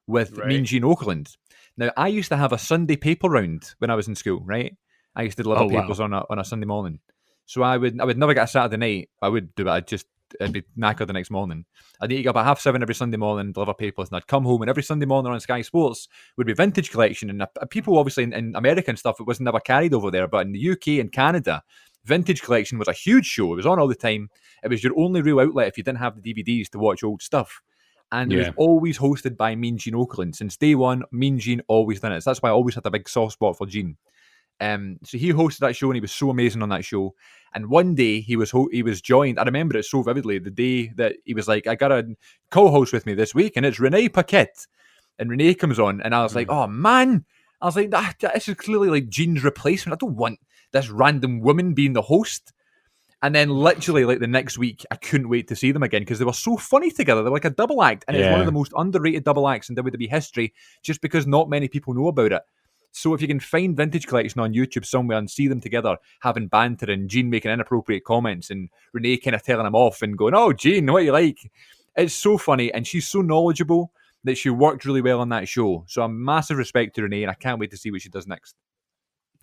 with Mean Gene Okerlund. Now, I used to have a Sunday paper round when I was in school, right? I used to deliver papers on a Sunday morning. So I would never get a Saturday night. I would do it. I'd be knackered the next morning. I'd need to get up at 7:30 every Sunday morning, deliver papers, and I'd come home, and every Sunday morning on Sky Sports would be Vintage Collection. And people, obviously, in America and stuff, it was never carried over there, but in the UK and Canada, Vintage Collection was a huge show. It was on all the time. It was your only real outlet if you didn't have the DVDs to watch old stuff. And it was always hosted by Mean Gene Okerlund. Since day one, Mean Gene always done it. So that's why I always had a big soft spot for Gene. So he hosted that show, and he was so amazing on that show. And one day he was joined. I remember it so vividly. The day that he was like, "I got a co-host with me this week, and it's Renee Paquette." And Renee comes on, and I was like, "Oh man!" I was like, "This is clearly like Gene's replacement. I don't want this random woman being the host." And then literally, like the next week, I couldn't wait to see them again because they were so funny together. They were like a double act, and it's one of the most underrated double acts in WWE history, just because not many people know about it. So if you can find Vintage Collection on YouTube somewhere and see them together having banter and Gene making inappropriate comments and Renee kind of telling him off and going, "Oh, Gene, what do you like?" It's so funny, and she's so knowledgeable that she worked really well on that show. So a massive respect to Renee, and I can't wait to see what she does next.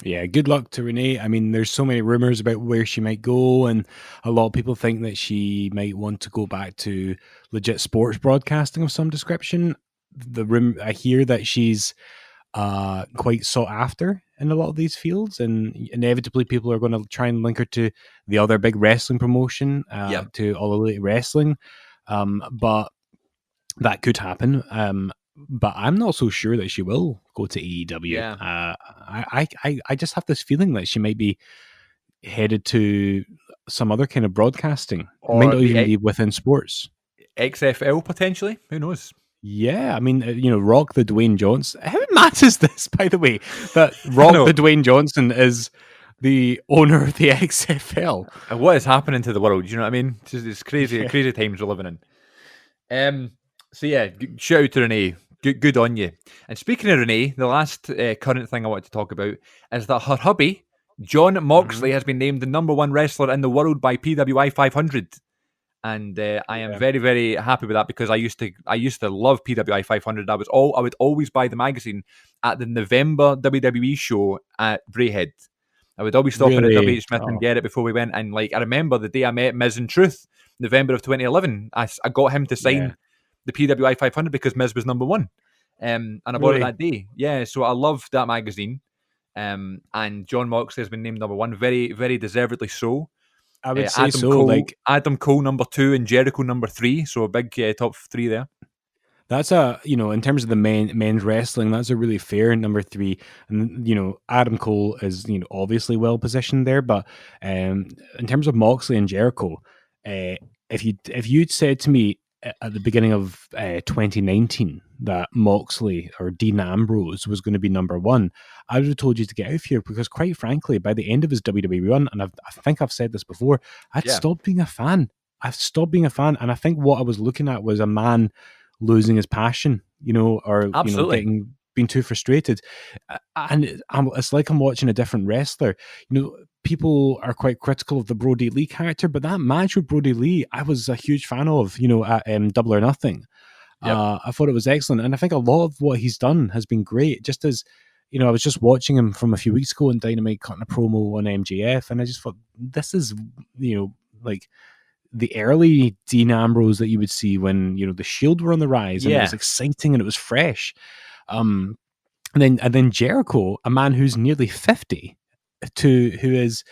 Yeah, good luck to Renee. I mean, there's so many rumors about where she might go, and a lot of people think that she might want to go back to legit sports broadcasting of some description. I hear that she's quite sought after in a lot of these fields, and inevitably people are going to try and link her to the other big wrestling promotion, to All Elite Wrestling, but that could happen. But I'm not so sure that she will go to AEW. I just have this feeling that she might be headed to some other kind of broadcasting, or might not even be within sports. XFL potentially. Who knows? Yeah, I mean, Rock the Dwayne Johnson. How mad is this, by the way, that Rock the Dwayne Johnson is the owner of the XFL? What is happening to the world? You know what I mean? It's crazy, crazy times we're living in. So yeah, shout out to Renee. Good on you. And speaking of Renee, the last current thing I want to talk about is that her hubby, John Moxley, has been named the #1 wrestler in the world by PWI 500. And I am very, very happy with that because I used to love PWI 500. I would always buy the magazine at the November WWE show at Brayhead. I would always stop in at WH Smith and get it before we went. And I remember the day I met Miz and Truth, November of 2011. I got him to sign the PWI 500 because Miz was #1, and I bought it that day. Yeah, so I loved that magazine. And John Moxley has been named #1, very, very deservedly so. I would say Adam Cole, Adam Cole #2 and Jericho #3, so a big top 3 there. That's in terms of the men's wrestling, that's a really fair #3. And Adam Cole is obviously well positioned there, but in terms of Moxley and Jericho, if you'd said to me at the beginning of 2019 that Moxley or Dean Ambrose was going to be #1, I would have told you to get out of here because, quite frankly, by the end of his WWE run, and I think I've said this before, I'd stopped being a fan. I've stopped being a fan, and I think what I was looking at was a man losing his passion, or being too frustrated, and it's like I'm watching a different wrestler. People are quite critical of the Brody Lee character, but that match with Brody Lee, I was a huge fan of. At Double or Nothing, I thought it was excellent, and I think a lot of what he's done has been great. Just as I was just watching him from a few weeks ago in Dynamite cutting a promo on MJF, and I just thought this is like the early Dean Ambrose that you would see when the Shield were on the rise, and it was exciting and it was fresh. And then Jericho, a man who's nearly 50, who is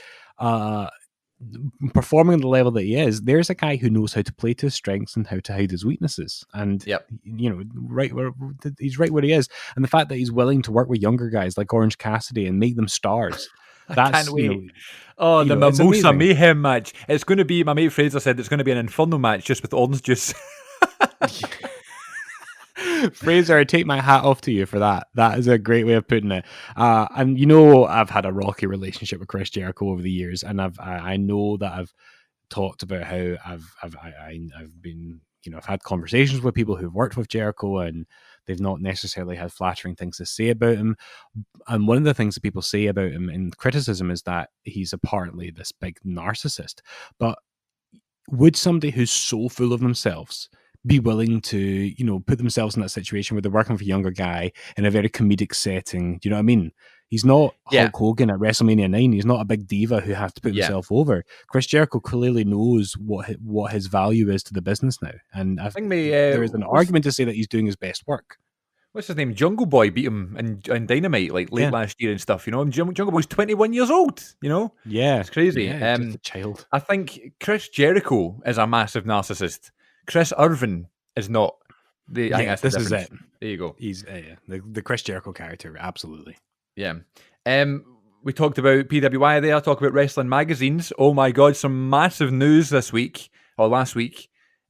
performing at the level that he is. There's a guy who knows how to play to his strengths and how to hide his weaknesses, and he's right where he is. And the fact that he's willing to work with younger guys like Orange Cassidy and make them stars. I can't wait. The Mimosa Mayhem match. It's going to be, my mate Fraser said, it's going to be an Inferno match just with orange juice. Fraser, I take my hat off to you for that. That is a great way of putting it. And I've had a rocky relationship with Chris Jericho over the years, and I know that I've talked about how I've been I've had conversations with people who've worked with Jericho, and they've not necessarily had flattering things to say about him. And one of the things that people say about him in criticism is that he's apparently this big narcissist. But would somebody who's so full of themselves be willing to, put themselves in that situation where they're working for a younger guy in a very comedic setting? Do you know what I mean? He's not Hulk Hogan at WrestleMania 9. He's not a big diva who has to put himself over. Chris Jericho clearly knows what his value is to the business now. And I think there is an argument to say that he's doing his best work. What's his name? Jungle Boy beat him in Dynamite late last year and stuff, And Jungle Boy's 21 years old, Yeah. It's crazy. Yeah, just a child. I think Chris Jericho is a massive narcissist. Chris Irvin is not. I think that's the difference. Is it. There you go. He's the Chris Jericho character, absolutely. Yeah. We talked about PWI there, talk about wrestling magazines. Oh my God, some massive news this week, or last week.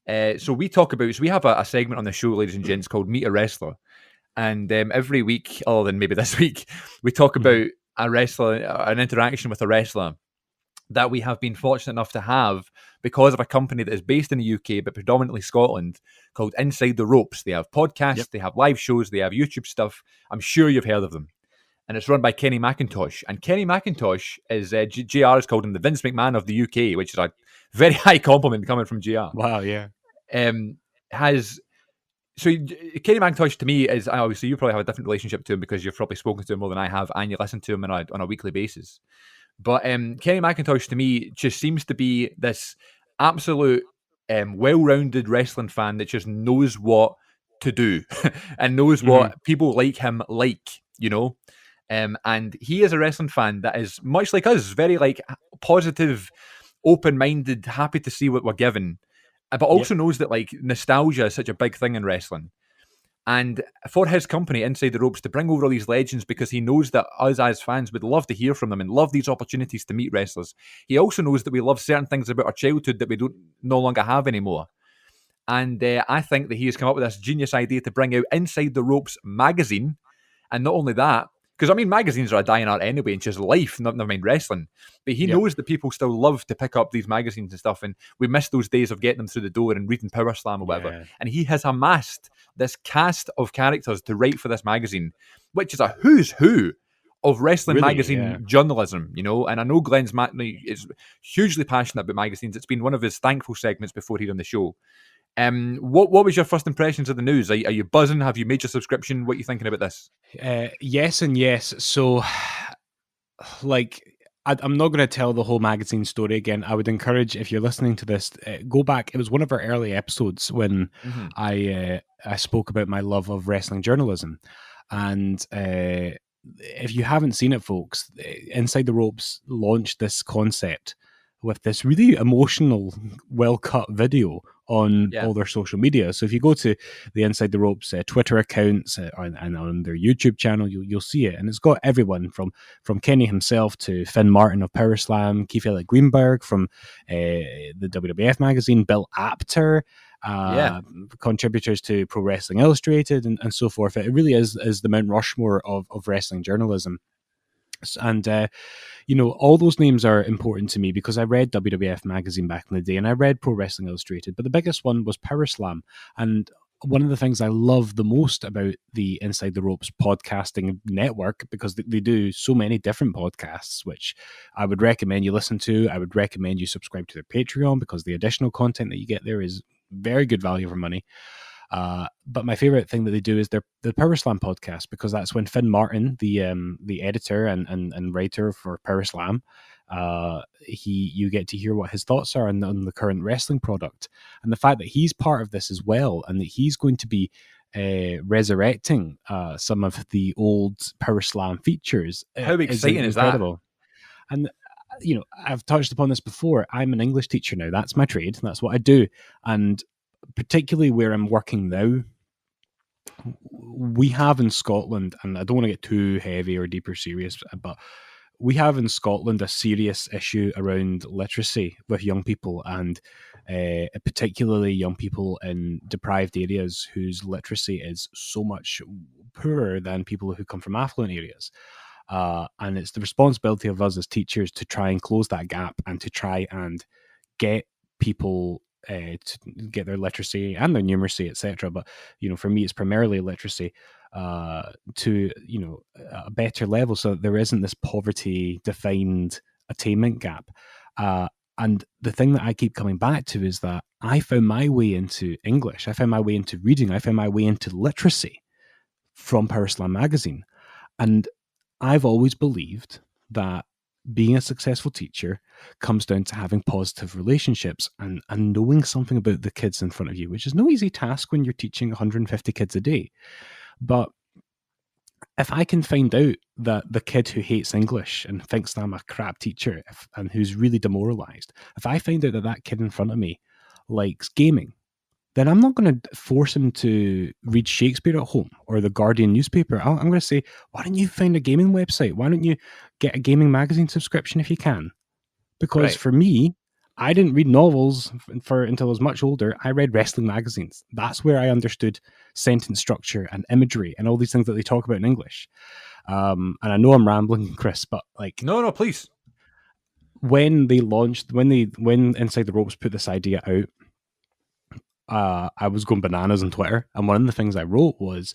So we have a segment on the show, ladies and gents, called Meet a Wrestler. And every week, other than maybe this week, we talk about a wrestler, an interaction with a wrestler that we have been fortunate enough to have because of a company that is based in the UK, but predominantly Scotland, called Inside the Ropes. They have podcasts, they have live shows, they have YouTube stuff. I'm sure you've heard of them. And it's run by Kenny McIntosh. And Kenny McIntosh is, JR has called him the Vince McMahon of the UK, which is a very high compliment coming from JR. Wow, yeah. So Kenny McIntosh to me is, obviously you probably have a different relationship to him because you've probably spoken to him more than I have, and you listen to him on a weekly basis. But Kenny McIntosh to me just seems to be this absolute well-rounded wrestling fan that just knows what to do and knows what people like him like, and he is a wrestling fan that is much like us, very positive, open-minded, happy to see what we're given, but also knows that nostalgia is such a big thing in wrestling. And for his company, Inside the Ropes, to bring over all these legends, because he knows that us as fans would love to hear from them and love these opportunities to meet wrestlers. He also knows that we love certain things about our childhood that we don't no longer have anymore. And I think that he has come up with this genius idea to bring out Inside the Ropes magazine. And not only that, because I mean, magazines are a dying art anyway, and just life, never mind wrestling. But he knows that people still love to pick up these magazines and stuff, and we miss those days of getting them through the door and reading Power Slam or whatever. And he has amassed this cast of characters to write for this magazine, which is a who's who of wrestling magazine journalism, you know. And I know Glenn's is hugely passionate about magazines. It's been one of his thankful segments before here on the show. What was your first impressions of the news? Are you buzzing? Have you made your subscription? What are you thinking about this? Yes and yes. So, like, I'm not going to tell the whole magazine story again. I would encourage, if you're listening to this, go back. It was one of our early episodes when I spoke about my love of wrestling journalism. And if you haven't seen it, folks, Inside the Ropes launched this concept with this really emotional, well-cut video on all their social media. So if you go to the Inside the Ropes Twitter accounts and on their YouTube channel, you'll see it. And it's got everyone from Kenny himself to Finn Martin of Power Slam, Keith Elliott Greenberg from the WWF magazine, Bill Apter, contributors to Pro Wrestling Illustrated and so forth. It really is the Mount Rushmore of wrestling journalism. And all those names are important to me because I read WWF magazine back in the day and I read Pro Wrestling Illustrated, but the biggest one was Power Slam. And one of the things I love the most about the Inside the Ropes podcasting network, because they do so many different podcasts, which I would recommend you listen to. I would recommend you subscribe to their Patreon because the additional content that you get there is very good value for money. But my favorite thing that they do is the Power Slam podcast, because that's when Finn Martin, the editor and writer for Power Slam, you get to hear what his thoughts are on the current wrestling product, and the fact that he's part of this as well, and that he's going to be resurrecting some of the old Power Slam features. How exciting is that? And I've touched upon this before. I'm an English teacher now. That's my trade. That's what I do, and particularly where I'm working now, we have in Scotland, and I don't want to get too heavy or deep or serious, but we have in Scotland a serious issue around literacy with young people, and particularly young people in deprived areas whose literacy is so much poorer than people who come from affluent areas. And it's the responsibility of us as teachers to try and close that gap and to try and get people to get their literacy and their numeracy, etc. But for me, it's primarily literacy to a better level, so that there isn't this poverty-defined attainment gap. And the thing that I keep coming back to is that I found my way into English, I found my way into reading, I found my way into literacy from Power Slam magazine, and I've always believed that being a successful teacher comes down to having positive relationships and knowing something about the kids in front of you, which is no easy task when you're teaching 150 kids a day. But if I can find out that the kid who hates English and thinks that I'm a crap teacher and who's really demoralized, if I find out that kid in front of me likes gaming, then I'm not going to force him to read Shakespeare at home or the Guardian newspaper. I'm going to say, why don't you find a gaming website? Why don't you get a gaming magazine subscription if you can? Because for me, I didn't read novels until I was much older. I read wrestling magazines. That's where I understood sentence structure and imagery and all these things that they talk about in English. And I know I'm rambling, Chris, but no, please. When Inside the Ropes put this idea out, I was going bananas on Twitter, and one of the things I wrote was,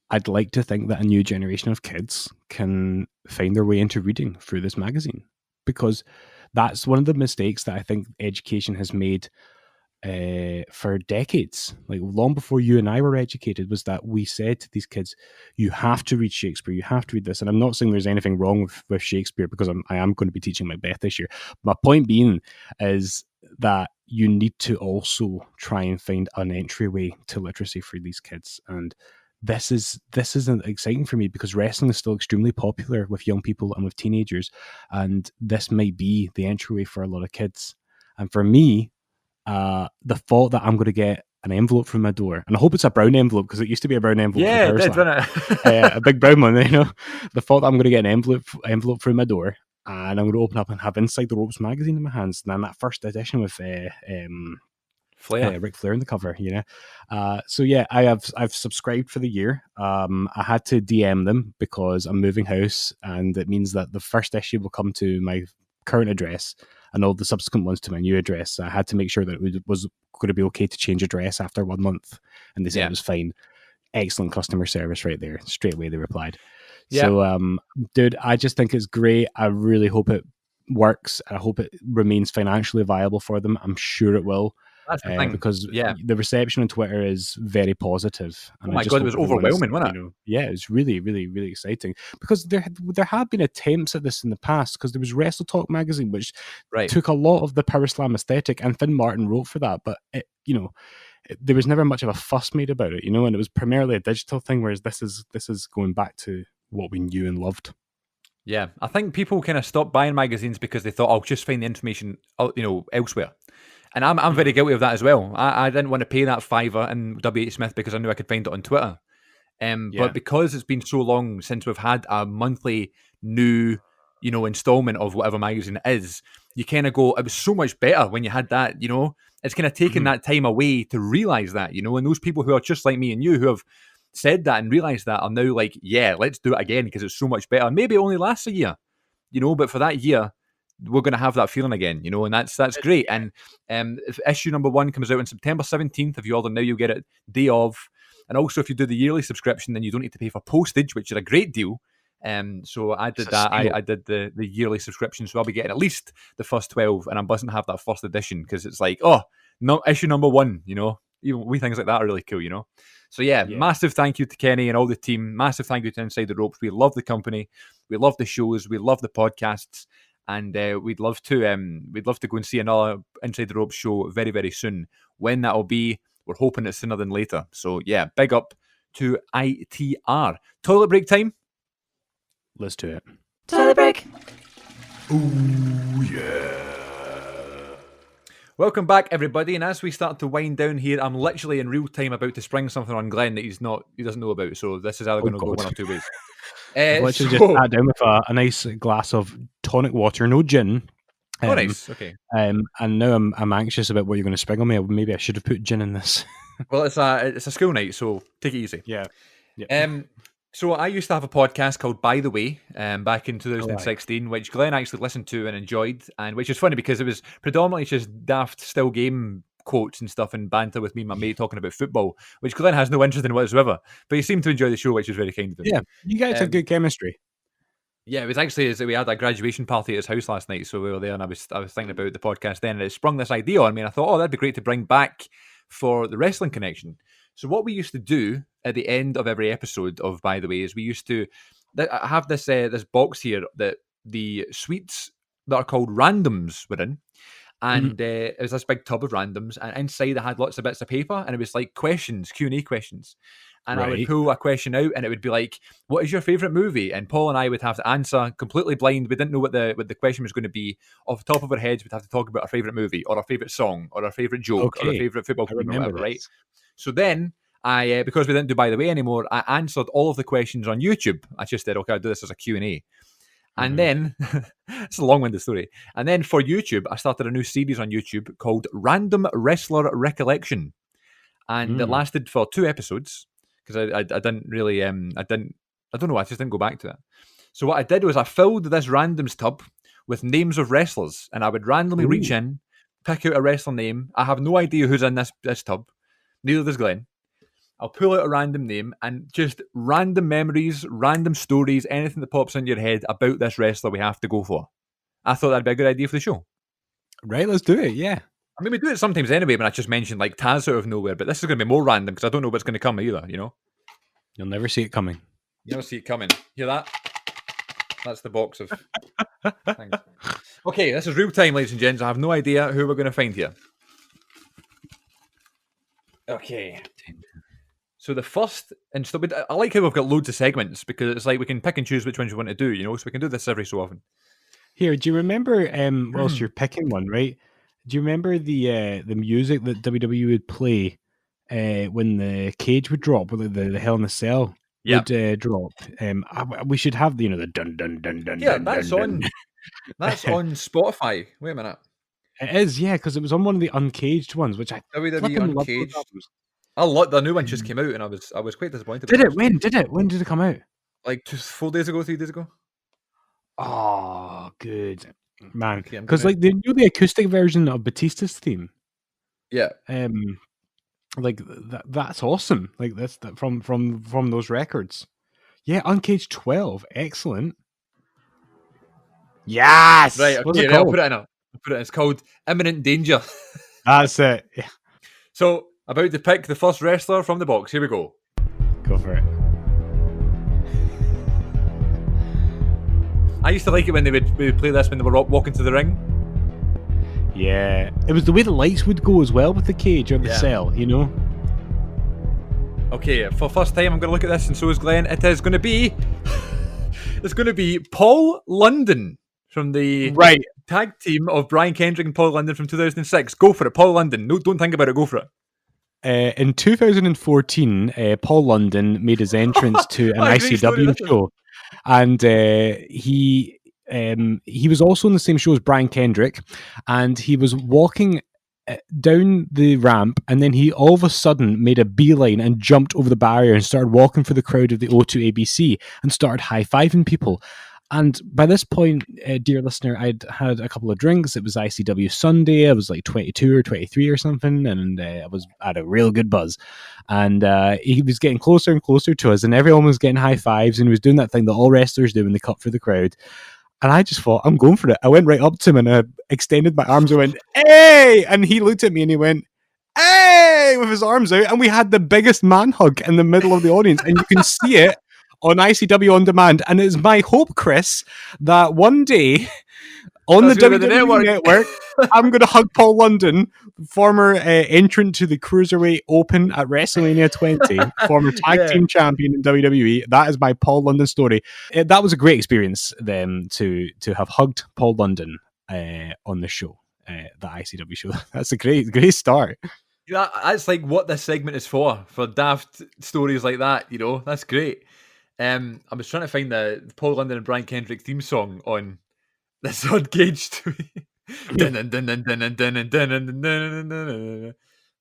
I'd like to think that a new generation of kids can find their way into reading through this magazine, because that's one of the mistakes that I think education has made for decades, long before you and I were educated, was that we said to these kids, you have to read Shakespeare, you have to read this. And I'm not saying there's anything wrong with Shakespeare, because I am going to be teaching Macbeth this year. My point being is that you need to also try and find an entryway to literacy for these kids. And this isn't exciting for me, because wrestling is still extremely popular with young people and with teenagers, and this might be the entryway for a lot of kids. And for me, the thought that I'm going to get an envelope from my door, and I hope it's a brown envelope, because it used to be a brown envelope. Yeah, it did, didn't it? A big brown one, the thought that I'm going to get an envelope through my door, and I'm going to open up and have Inside the Ropes magazine in my hands, and then that first edition with Flair. Ric Flair in the cover, so yeah, I've subscribed for the year. I had to DM them because I'm moving house, and it means that the first issue will come to my current address and all the subsequent ones to my new address. So I had to make sure that it was going to be okay to change address after 1 month, and they said it was fine. Excellent customer service right there. Straight away they replied. Yeah. So, dude, I just think it's great. I really hope it works. I hope it remains financially viable for them. I'm sure it will. That's the thing. Because the reception on Twitter is very positive. And my God, it was overwhelming, wasn't it? Yeah, it was really, really, really exciting. Because there have been attempts at this in the past, because there was Wrestle Talk magazine, which took a lot of the Power Slam aesthetic, and Finn Martin wrote for that, but there was never much of a fuss made about it, and it was primarily a digital thing, whereas this is going back to what we knew and loved. Yeah, I think people kind of stopped buying magazines because they thought, I'll just find the information, elsewhere. And I'm very guilty of that as well. I didn't want to pay that $5 in W.H. Smith because I knew I could find it on Twitter. But because it's been so long since we've had a monthly new, installment of whatever magazine it is, you kind of go, it was so much better when you had that, It's kind of taken that time away to realise that, and those people who are just like me and you who have said that and realised that are now like, yeah, let's do it again because it's so much better. Maybe it only lasts a year, but for that year, we're going to have that feeling again, and that's great. And if issue number 1 comes out on September 17th, if you order now, you'll get it day of. And also, if you do the yearly subscription, then you don't need to pay for postage, which is a great deal. So I did that. I did the yearly subscription, so I'll be getting at least the first 12, and I mustn't have that first edition because it's like, no, issue number 1, even wee things like that are really cool, So yeah, massive thank you to Kenny and all the team. Massive thank you to Inside the Ropes. We love the company, we love the shows, we love the podcasts. And we'd love to go and see another Inside the Ropes show very, very soon. When that'll be, we're hoping it's sooner than later. So yeah, big up to ITR. Toilet break time? Let's do it. Toilet break. Ooh, yeah. Welcome back, everybody. And as we start to wind down here, I'm literally in real time about to spring something on Glenn that he doesn't know about. So this is either going to go one or two ways. Literally just sat down with a nice glass of tonic water, no gin. Nice. Okay. And now I'm anxious about what you're going to spring on me. Maybe I should have put gin in this. Well, it's a school night, so take it easy. Yeah. So I used to have a podcast called By the Way, back in 2016, which Glenn actually listened to and enjoyed, and which is funny because it was predominantly just daft still game quotes and stuff and banter with me and my mate talking about football, which Glenn has no interest in whatsoever, but he seemed to enjoy the show, which was very kind of him. Yeah, you guys have good chemistry. Yeah, it was actually, we had a graduation party at his house last night, so we were there, and I was thinking about the podcast then, and it sprung this idea on me, and I thought, that'd be great to bring back for the Wrestling Connection. So what we used to do at the end of every episode of By the Way is we used to have this box here that the sweets that are called randoms were in. And it was this big tub of randoms, and inside I had lots of bits of paper, and it was like questions, Q&A questions. And I would pull a question out, and it would be like, what is your favourite movie? And Paul and I would have to answer completely blind. We didn't know what the question was going to be. Off the top of our heads, we'd have to talk about our favourite movie, or our favourite song, or our favourite joke, or our favourite football team, or whatever, right? So then, I because we didn't do By the Way anymore, I answered all of the questions on YouTube. I just said, okay, I'll do this as a Q&A. And then, it's a long-winded story. And then for YouTube, I started a new series on YouTube called Random Wrestler Recollection. And it lasted for 2 episodes, because I didn't really, I don't know, I just didn't go back to it. So what I did was I filled this randoms tub with names of wrestlers, and I would randomly reach in, pick out a wrestler name. I have no idea who's in this tub. Neither does Glenn. I'll pull out a random name and just random memories, random stories, anything that pops in your head about this wrestler we have to go for. I thought that'd be a good idea for the show. Right, let's do it, yeah. I mean, we do it sometimes anyway when I just mentioned like Taz out of nowhere, but this is going to be more random because I don't know what's going to come either, You'll never see it coming. You never see it coming. Hear that? That's the box of things. Okay, this is real time, ladies and gents. I have no idea who we're going to find here. Okay. So the first installment, I like how we've got loads of segments because it's like we can pick and choose which ones we want to do, so we can do this every so often. Here, do you remember, whilst you're picking one, right? Do you remember the music that WWE would play when the cage would drop, with the Hell in a Cell would drop? We should have the dun dun dun dun. Yeah, dun, that's dun, on. Dun. That's on Spotify. Wait a minute. It is, yeah, because it was on one of the Uncaged ones, which I WWE Uncaged. A lot. The new one just came out, and I was quite disappointed. Did it? When did it? When did it come out? Like just 4 days ago, 3 days ago. Oh, good man. Because like the acoustic version of Batista's theme. Yeah. Like that's awesome. Like that's from those records. Yeah, Uncaged 12, excellent. Yes. Right. Okay. I'll put it in. It's called Imminent Danger. That's it. Yeah. So about to pick the first wrestler from the box. Here we go. Go for it. I used to like it when they would play this when they were walking to the ring. Yeah, it was the way the lights would go as well with the cage or the cell, you know. Okay, for first time I'm going to look at this, and so is Glenn. It is going to be, it's going to be Paul London from the tag team of Brian Kendrick and Paul London from 2006. Go for it, Paul London. No, don't think about it. Go for it. In 2014, Paul London made his entrance to an ICW show, and he was also on the same show as Brian Kendrick, and he was walking down the ramp, and then he all of a sudden made a beeline and jumped over the barrier and started walking for the crowd of the O2 ABC and started high-fiving people. And by this point, dear listener, I'd had a couple of drinks. It was ICW Sunday. I was like 22 or 23 or something, and I had a real good buzz. And he was getting closer and closer to us, and everyone was getting high fives, and he was doing that thing that all wrestlers do when they cut for the crowd. And I just thought, I'm going for it. I went right up to him and I extended my arms and went, "Hey!" And he looked at me and he went, "Hey!" with his arms out. And we had the biggest man hug in the middle of the audience. And you can see it on ICW On Demand. And it's my hope, Chris, that one day on the WWE Network, I'm going to hug Paul London, former entrant to the Cruiserweight Open at WrestleMania 20, former tag team champion in WWE. That is my Paul London story. That was a great experience then to have hugged Paul London on the show, the ICW show. That's a great start. Yeah, that's like what this segment is for daft stories like that, you know. That's great. I was trying to find the Paul London and Brian Kendrick theme song on this Uncaged.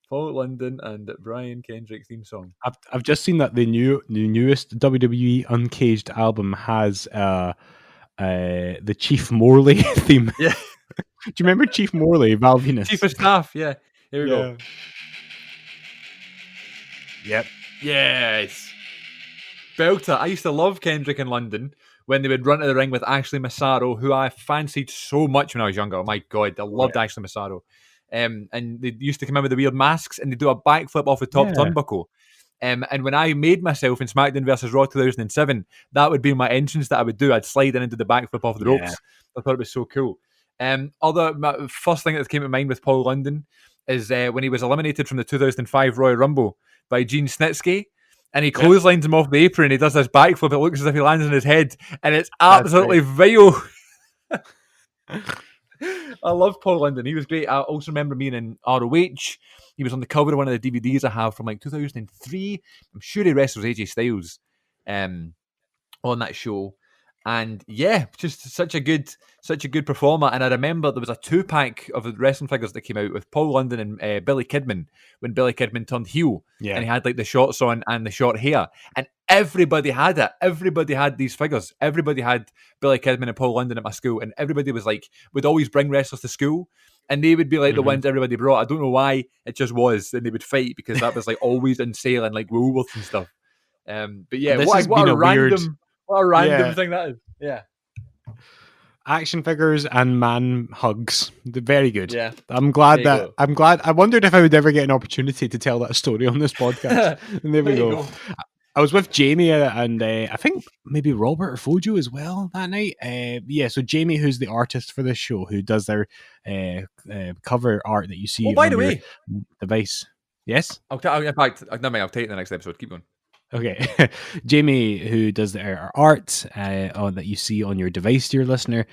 Paul London and Brian Kendrick theme song. I've just seen that the newest WWE Uncaged album has the Chief Morley theme. Yeah. Do you remember Chief Morley, Val Venus? Chief of Staff, yeah. Here we go. Yep. Yes. Belter. I used to love Kendrick in London when they would run to the ring with Ashley Massaro, who I fancied so much when I was younger. Oh my God, I loved Ashley Massaro. And they used to come in with the weird masks and they do a backflip off the top turnbuckle. And when I made myself in SmackDown vs. Raw 2007, that would be my entrance that I would do. I'd slide in into the backflip off the ropes. I thought it was so cool. My first thing that came to mind with Paul London is when he was eliminated from the 2005 Royal Rumble by Gene Snitsky. And he clotheslines him off the apron. He does this backflip. It looks as if he lands on his head, and it's absolutely vile. I love Paul London. He was great. I also remember being in ROH. He was on the cover of one of the DVDs I have from like 2003. I'm sure he wrestles AJ Styles on that show. And yeah, just such a good performer. And I remember there was a 2-pack of the wrestling figures that came out with Paul London and Billy Kidman when Billy Kidman turned heel. Yeah. And he had like the shorts on and the short hair. And everybody had it. Everybody had these figures. Everybody had Billy Kidman and Paul London at my school. And everybody was like, would always bring wrestlers to school. And they would be like the ones everybody brought. I don't know why, it just was. And they would fight because that was like always in sale and like Woolworths and stuff. But yeah, what a random thing that is. Yeah. Action figures and man hugs. They're very good. Yeah. I'm glad. I wondered if I would ever get an opportunity to tell that story on this podcast. And there we go. I was with Jamie and I think maybe Robert or Fojo as well that night. So Jamie, who's the artist for this show, who does their cover art that you see. Oh, by the way, device. Yes. I'll take it in the next episode. Keep going. Okay, Jamie, who does the art that you see on your device, dear listener,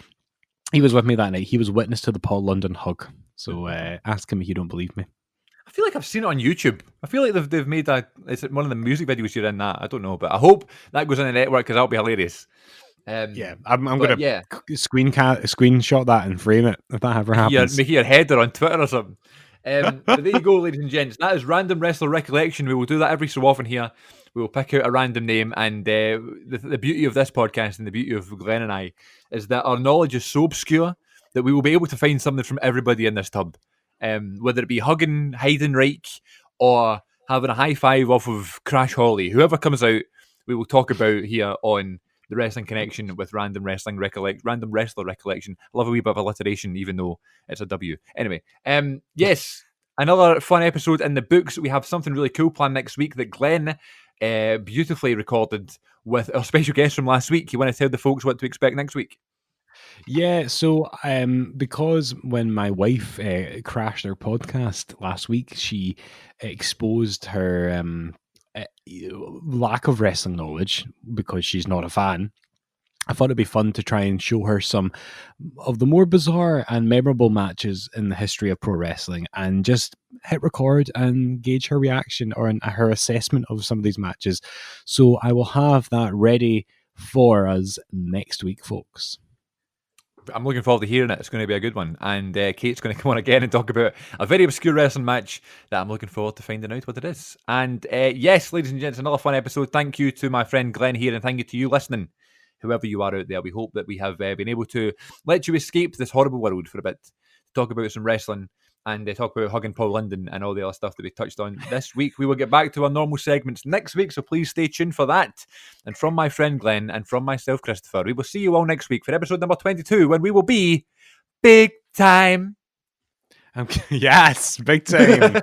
he was with me that night. He was witness to the Paul London hug. So ask him if you don't believe me. I feel like I've seen it on YouTube. I feel like they've made that. It's one of the music videos you're in that. I don't know, but I hope that goes on the network because that'll be hilarious. I'm going to screenshot that and frame it if that ever happens. Make your header on Twitter or something. But there you go, ladies and gents. That is Random Wrestler Recollection. We will do that every so often here. We will pick out a random name, and the beauty of this podcast and the beauty of Glenn and I is that our knowledge is so obscure that we will be able to find something from everybody in this tub. Whether it be hugging Heidenreich or having a high five off of Crash Holly, whoever comes out, we will talk about here on the Wrestling Connection with Random Wrestler Recollection. I love a wee bit of alliteration, even though it's a W. Anyway, yes, another fun episode in the books. We have something really cool planned next week that Glenn beautifully recorded with our special guest from last week. You want to tell the folks what to expect next week? Yeah, so because when my wife crashed her podcast last week, she exposed her lack of wrestling knowledge because she's not a fan. I thought it'd be fun to try and show her some of the more bizarre and memorable matches in the history of pro wrestling and just hit record and gauge her reaction or her assessment of some of these matches. So I will have that ready for us next week, folks. I'm looking forward to hearing it. It's going to be a good one. And Kate's going to come on again and talk about a very obscure wrestling match that I'm looking forward to finding out what it is. And yes, ladies and gents, another fun episode. Thank you to my friend Glenn here, and thank you to you listening, whoever you are out there. We hope that we have been able to let you escape this horrible world for a bit, talk about some wrestling, and talk about hugging Paul London and all the other stuff that we touched on this week. We will get back to our normal segments next week, so please stay tuned for that. And from my friend Glenn and from myself, Christopher, we will see you all next week for episode number 22, when we will be big time. Yes, big time.